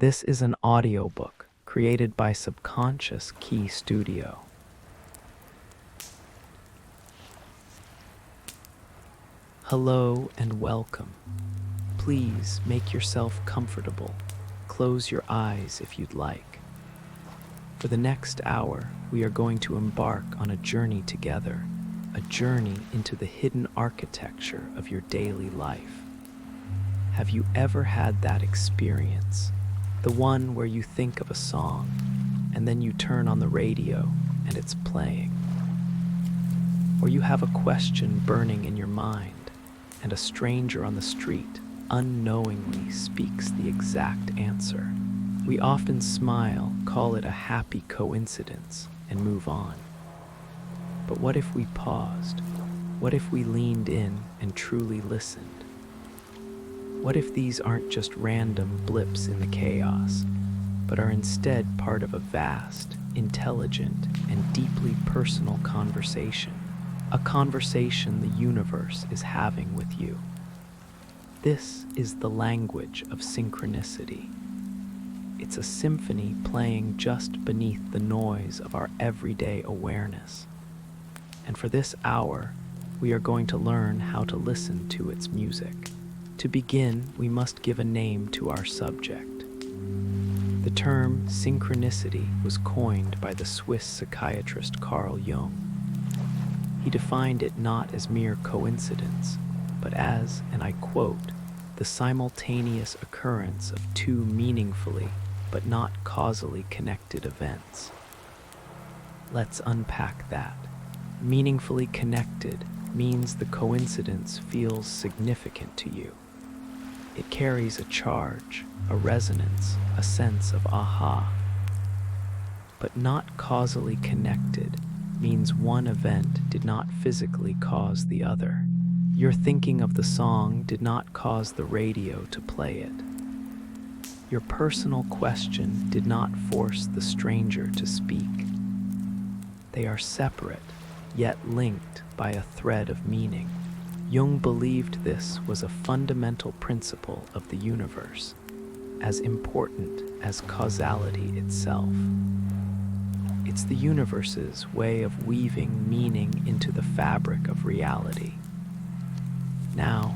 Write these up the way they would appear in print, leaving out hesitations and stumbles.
This is an audiobook created by Subconscious Key Studio. Hello and welcome. Please make yourself comfortable. Close your eyes if you'd like. For the next hour, we are going to embark on a journey together, a journey into the hidden architecture of your daily life. Have you ever had that experience? The one where you think of a song, and then you turn on the radio and it's playing. Or you have a question burning in your mind, and a stranger on the street unknowingly speaks the exact answer. We often smile, call it a happy coincidence, and move on. But what if we paused? What if we leaned in and truly listened? What if these aren't just random blips in the chaos, but are instead part of a vast, intelligent, and deeply personal conversation? A conversation the universe is having with you. This is the language of synchronicity. It's a symphony playing just beneath the noise of our everyday awareness. And for this hour, we are going to learn how to listen to its music. To begin, we must give a name to our subject. The term synchronicity was coined by the Swiss psychiatrist Carl Jung. He defined it not as mere coincidence, but as, and I quote, the simultaneous occurrence of two meaningfully but not causally connected events. Let's unpack that. Meaningfully connected means the coincidence feels significant to you. It carries a charge, a resonance, a sense of aha. But not causally connected means one event did not physically cause the other. Your thinking of the song did not cause the radio to play it. Your personal question did not force the stranger to speak. They are separate, yet linked by a thread of meaning. Jung believed this was a fundamental principle of the universe, as important as causality itself. It's the universe's way of weaving meaning into the fabric of reality. Now,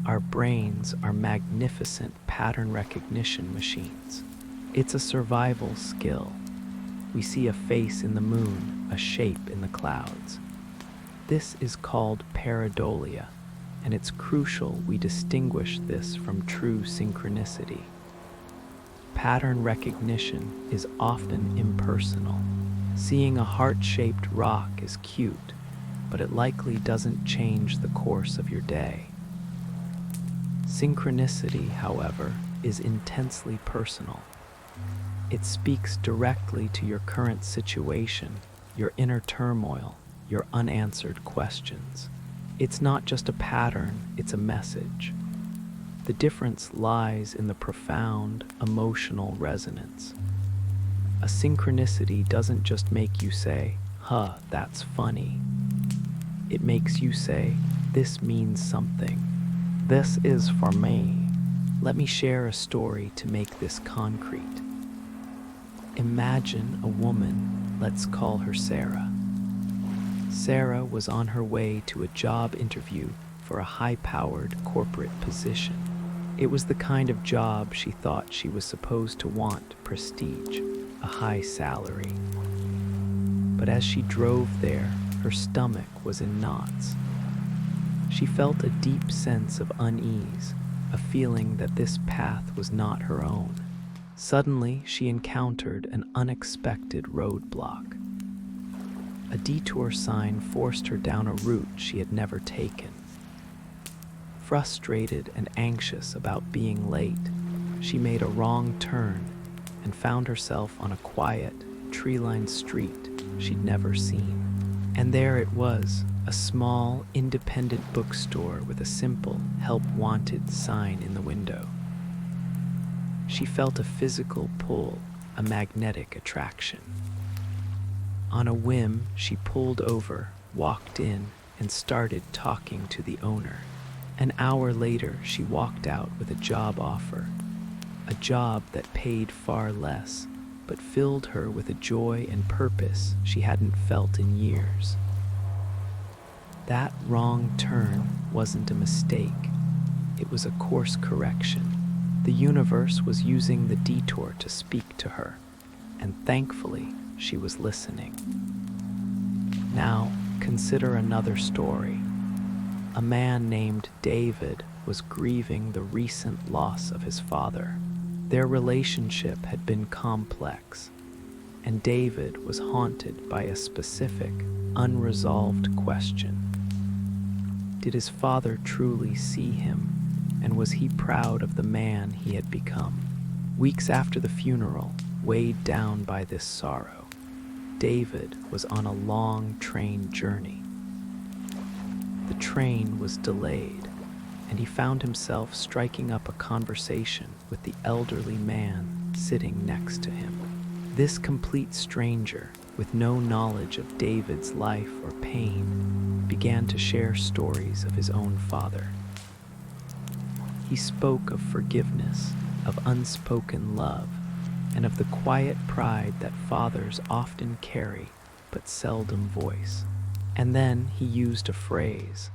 our brains are magnificent pattern recognition machines. It's a survival skill. We see a face in the moon, a shape in the clouds. This is called pareidolia, and it's crucial we distinguish this from true synchronicity. Pattern recognition is often impersonal. Seeing a heart-shaped rock is cute, but it likely doesn't change the course of your day. Synchronicity, however, is intensely personal. It speaks directly to your current situation, your inner turmoil, your unanswered questions. It's not just a pattern, it's a message. The difference lies in the profound emotional resonance. A synchronicity doesn't just make you say, "Huh, that's funny." It makes you say, "This means something. This is for me." Let me share a story to make this concrete. Imagine a woman, let's call her Sarah. Sarah was on her way to a job interview for a high-powered corporate position. It was the kind of job she thought she was supposed to want: prestige, a high salary. But as she drove there, her stomach was in knots. She felt a deep sense of unease, a feeling that this path was not her own. Suddenly, she encountered an unexpected roadblock. A detour sign forced her down a route she had never taken. Frustrated and anxious about being late, she made a wrong turn and found herself on a quiet, tree-lined street she'd never seen. And there it was, a small, independent bookstore with a simple "Help Wanted" sign in the window. She felt a physical pull, a magnetic attraction. On a whim, she pulled over, walked in, and started talking to the owner. An hour later, she walked out with a job offer. a job that paid far less, but filled her with a joy and purpose she hadn't felt in years. That wrong turn wasn't a mistake, it was a course correction. The universe was using the detour to speak to her, and thankfully, she was listening. Now, consider another story. A man named David was grieving the recent loss of his father. Their relationship had been complex, and David was haunted by a specific, unresolved question. Did his father truly see him, and was he proud of the man he had become? Weeks after the funeral, weighed down by this sorrow, David was on a long train journey. The train was delayed, and he found himself striking up a conversation with the elderly man sitting next to him. This complete stranger, with no knowledge of David's life or pain, began to share stories of his own father. He spoke of forgiveness, of unspoken love, and of the quiet pride that fathers often carry but seldom voice. And then he used a phrase,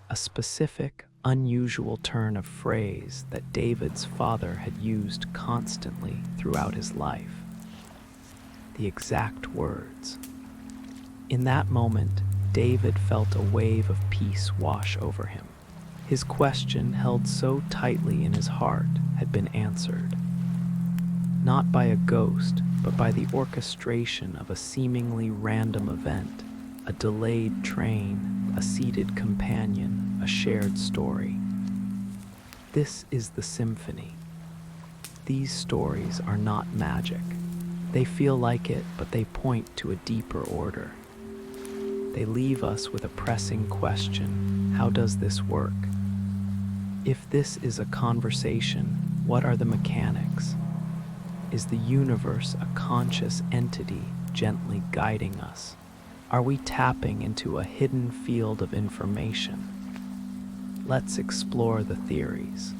a specific, unusual turn of phrase that David's father had used constantly throughout his life. The exact words. In that moment, David felt a wave of peace wash over him. His question, held so tightly in his heart, had been answered. Not by a ghost, but by the orchestration of a seemingly random event, a delayed train, a seated companion, a shared story. This is the symphony. These stories are not magic. They feel like it, but they point to a deeper order. They leave us with a pressing question: how does this work? If this is a conversation, what are the mechanics? Is the universe a conscious entity gently guiding us? Are we tapping into a hidden field of information? Let's explore the theories.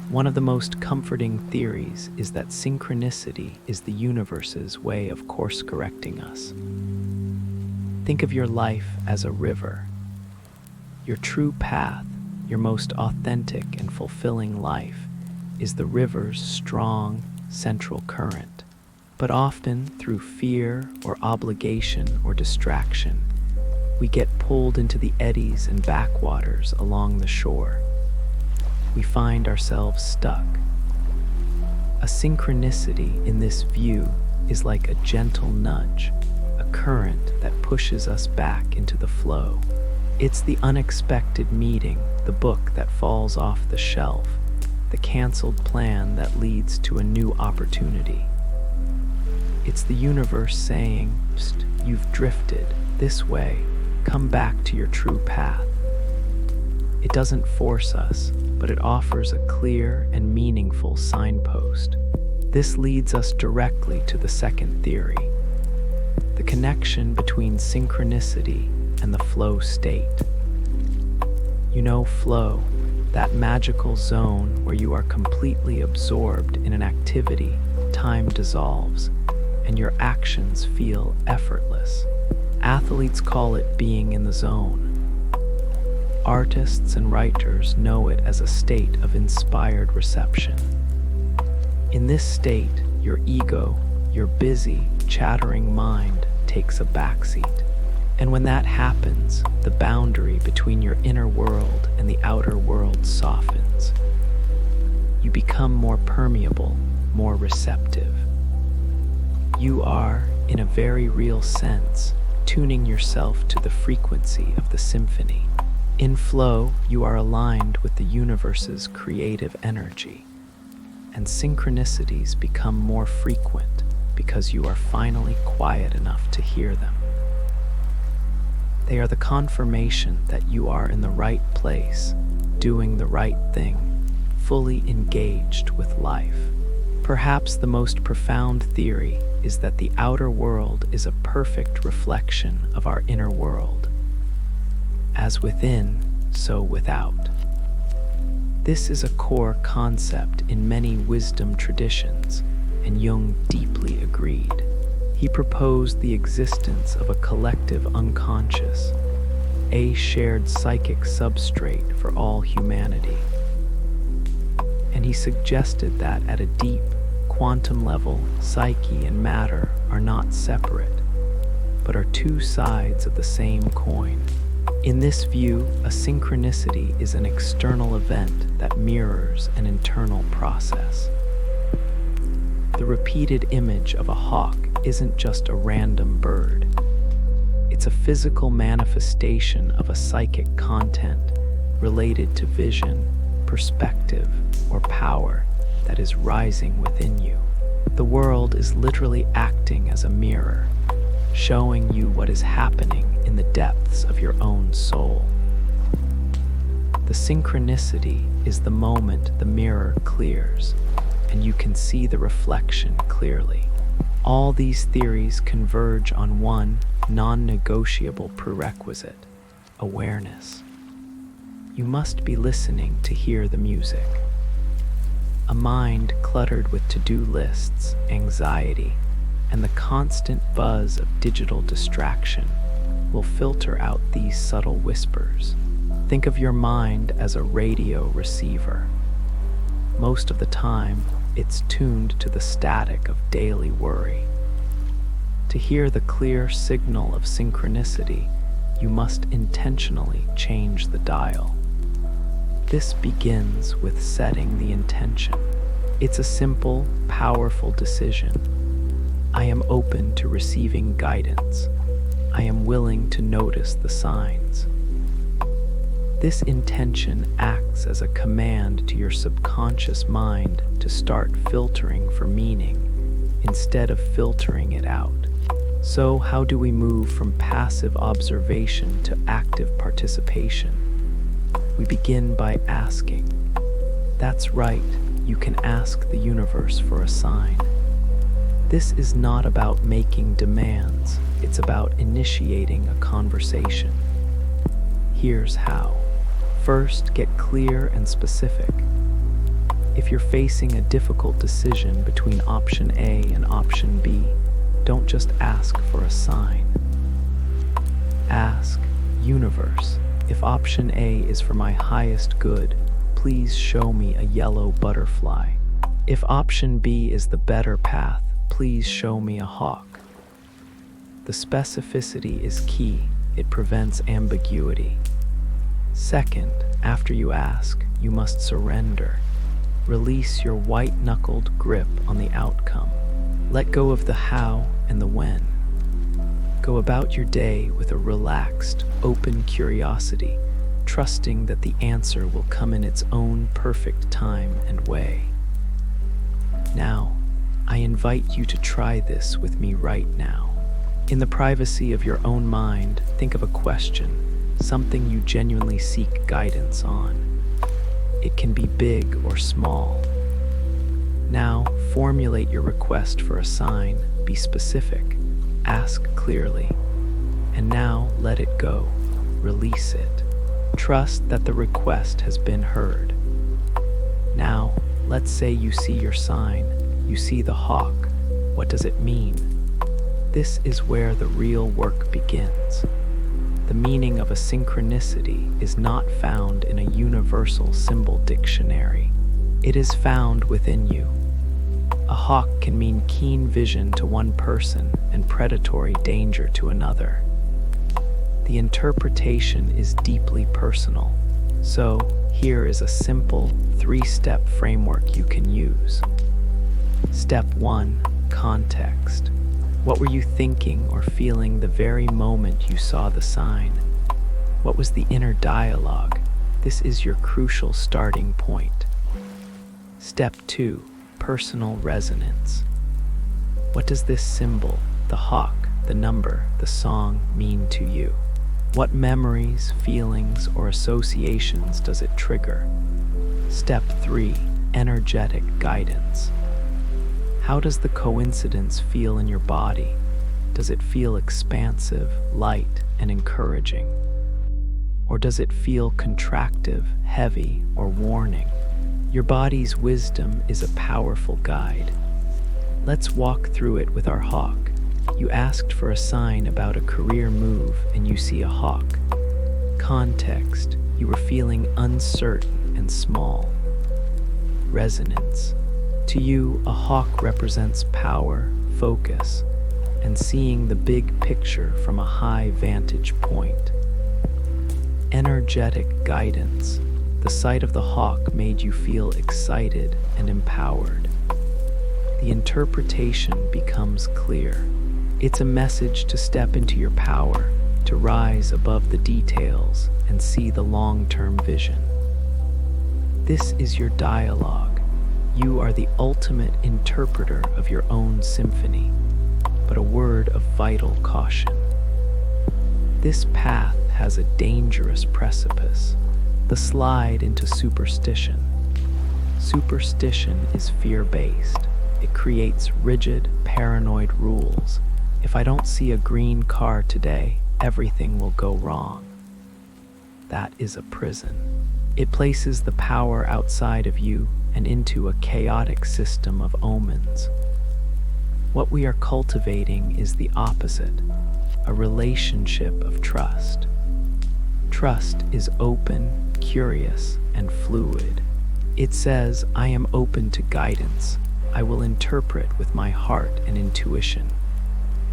One of the most comforting theories is that synchronicity is the universe's way of course-correcting us. Think of your life as a river. Your true path, your most authentic and fulfilling life, is the river's strong, central current. But often, through fear or obligation or distraction, we get pulled into the eddies and backwaters along the shore. We find ourselves stuck. A synchronicity in this view is like a gentle nudge, a current that pushes us back into the flow. It's the unexpected meeting, the book that falls off the shelf, the canceled plan that leads to a new opportunity. It's the universe saying, "Psst, you've drifted this way, come back to your true path." It doesn't force us, but it offers a clear and meaningful signpost. This leads us directly to the second theory, the connection between synchronicity and the flow state. You know flow, that magical zone where you are completely absorbed in an activity, time dissolves, and your actions feel effortless. Athletes call it being in the zone. Artists and writers know it as a state of inspired reception. In this state, your ego, your busy, chattering mind, takes a backseat. And when that happens, the boundary between your inner world and the outer world softens. You become more permeable, more receptive. You are, in a very real sense, tuning yourself to the frequency of the symphony. In flow, you are aligned with the universe's creative energy, and synchronicities become more frequent because you are finally quiet enough to hear them. They are the confirmation that you are in the right place, doing the right thing, fully engaged with life. Perhaps the most profound theory is that the outer world is a perfect reflection of our inner world. As within, so without. This is a core concept in many wisdom traditions, and Jung deeply agreed. He proposed the existence of a collective unconscious, a shared psychic substrate for all humanity. And he suggested that at a deep, quantum level, psyche and matter are not separate, but are two sides of the same coin. In this view, a synchronicity is an external event that mirrors an internal process. The repeated image of a hawk isn't just a random bird. It's a physical manifestation of a psychic content related to vision, perspective, or power that is rising within you. The world is literally acting as a mirror, showing you what is happening in the depths of your own soul. The synchronicity is the moment the mirror clears and you can see the reflection clearly. All these theories converge on one non-negotiable prerequisite: awareness. You must be listening to hear the music. A mind cluttered with to-do lists, anxiety, and the constant buzz of digital distraction will filter out these subtle whispers. Think of your mind as a radio receiver. Most of the time, it's tuned to the static of daily worry. To hear the clear signal of synchronicity, you must intentionally change the dial. This begins with setting the intention. It's a simple, powerful decision. I am open to receiving guidance. I am willing to notice the signs. This intention acts as a command to your subconscious mind to start filtering for meaning instead of filtering it out. So, how do we move from passive observation to active participation? We begin by asking. That's right, you can ask the universe for a sign. This is not about making demands, it's about initiating a conversation. Here's how. First, get clear and specific. If you're facing a difficult decision between option A and option B, don't just ask for a sign. Ask, Universe, if option A is for my highest good, please show me a yellow butterfly. If option B is the better path, please show me a hawk. The specificity is key. It prevents ambiguity. Second, after you ask, you must surrender. Release your white-knuckled grip on the outcome. Let go of the how and the when. Go about your day with a relaxed, open curiosity, trusting that the answer will come in its own perfect time and way. Now, I invite you to try this with me right now. In the privacy of your own mind, think of a question, something you genuinely seek guidance on. It can be big or small. Now, formulate your request for a sign, be specific, ask clearly, and now let it go, release it. Trust that the request has been heard. Now, let's say you see your sign, you see the hawk. What does it mean? This is where the real work begins. The meaning of a synchronicity is not found in a universal symbol dictionary. It is found within you. A hawk can mean keen vision to one person and predatory danger to another. The interpretation is deeply personal. So, here is a simple 3-step framework you can use. Step 1, context. What were you thinking or feeling the very moment you saw the sign? What was the inner dialogue? This is your crucial starting point. Step 2, personal resonance. What does this symbol, the hawk, the number, the song mean to you? What memories, feelings, or associations does it trigger? Step 3, energetic guidance. How does the coincidence feel in your body? Does it feel expansive, light, and encouraging? Or does it feel contractive, heavy, or warning? Your body's wisdom is a powerful guide. Let's walk through it with our hawk. You asked for a sign about a career move and you see a hawk. Context: you were feeling uncertain and small. Resonance: to you, a hawk represents power, focus, and seeing the big picture from a high vantage point. Energetic guidance: the sight of the hawk made you feel excited and empowered. The interpretation becomes clear. It's a message to step into your power, to rise above the details and see the long-term vision. This is your dialogue. You are the ultimate interpreter of your own symphony, but a word of vital caution. This path has a dangerous precipice, the slide into superstition. Superstition is fear-based. It creates rigid, paranoid rules. If I don't see a green car today, everything will go wrong. That is a prison. It places the power outside of you and into a chaotic system of omens. What we are cultivating is the opposite, a relationship of trust. Trust is open, curious, and fluid. It says, I am open to guidance. I will interpret with my heart and intuition.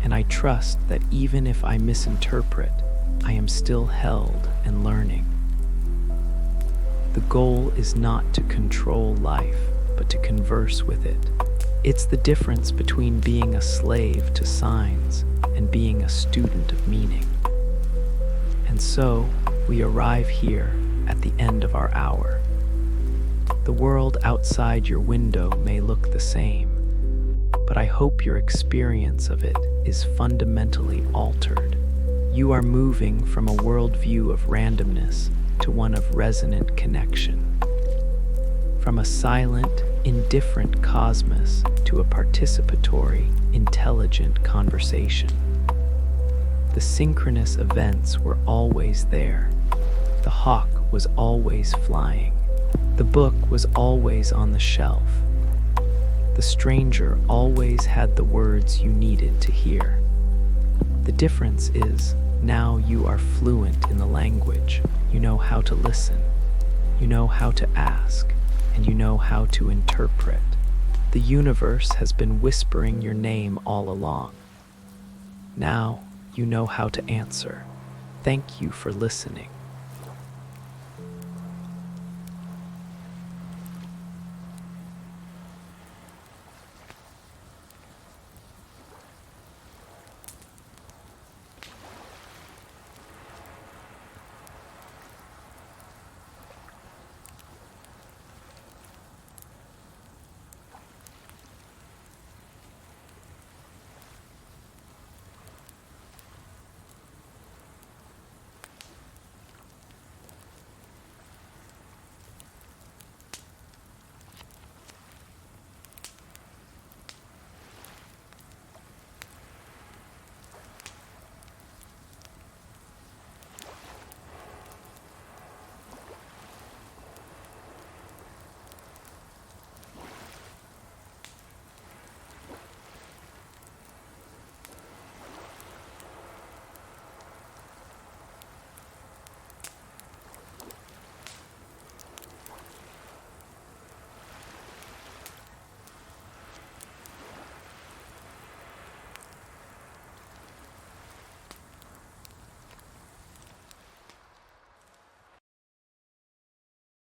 And I trust that even if I misinterpret, I am still held and learning. The goal is not to control life, but to converse with it. It's the difference between being a slave to signs and being a student of meaning. And so, we arrive here at the end of our hour. The world outside your window may look the same, but I hope your experience of it is fundamentally altered. You are moving from a worldview of randomness to one of resonant connection. From a silent, indifferent cosmos to a participatory, intelligent conversation. The synchronous events were always there. The hawk was always flying. The book was always on the shelf. The stranger always had the words you needed to hear. The difference is, now you are fluent in the language. You know how to listen. You know how to ask. And you know how to interpret. The universe has been whispering your name all along. Now you know how to answer. Thank you for listening.